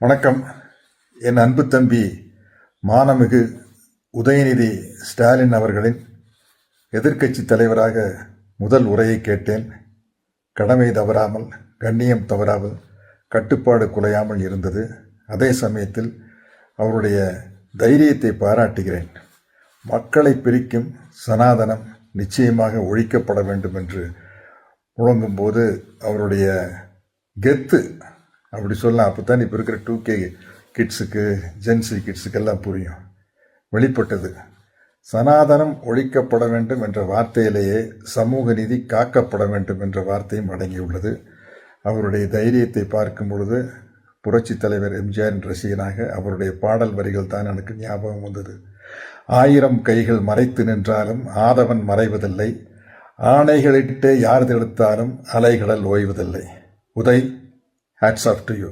வணக்கம். என் அன்பு தம்பி மானமிகு உதயநிதி ஸ்டாலின் அவர்களின் எதிர்க்கட்சி தலைவராக முதல் உரையை கேட்டேன். கடமை தவறாமல், கண்ணியம் தவறாமல், கட்டுப்பாடு குலையாமல் இருந்தது. அதே சமயத்தில் அவருடைய தைரியத்தை பாராட்டுகிறேன். மக்களை பிரிக்கும் சனாதனம் நிச்சயமாக ஒழிக்கப்பட வேண்டும் என்று முழங்கும்போது அவருடைய கெத்து அப்படி சொல்லலாம். அப்போ தான் இப்போ இருக்கிற 2K கிட்ஸுக்கு, ஜென்சி கிட்ஸுக்கெல்லாம் புரியும். வெளிப்பட்டது. சனாதனம் ஒழிக்கப்பட வேண்டும் என்ற வார்த்தையிலேயே சமூக நீதி காக்கப்பட வேண்டும் என்ற வார்த்தையும் அடங்கியுள்ளது. அவருடைய தைரியத்தை பார்க்கும் பொழுது புரட்சி தலைவர் எம்ஜிஆரின் ரசிகனாக அவருடைய பாடல் வரிகள் தான் எனக்கு ஞாபகம் வந்தது. 1000 கைகள் மறைத்து நின்றாலும் ஆதவன் மறைவதில்லை, ஆணைகளிட்டே யார் தடுத்தாலும் அலைகடல் Oivathillai. Uday, hats off to you.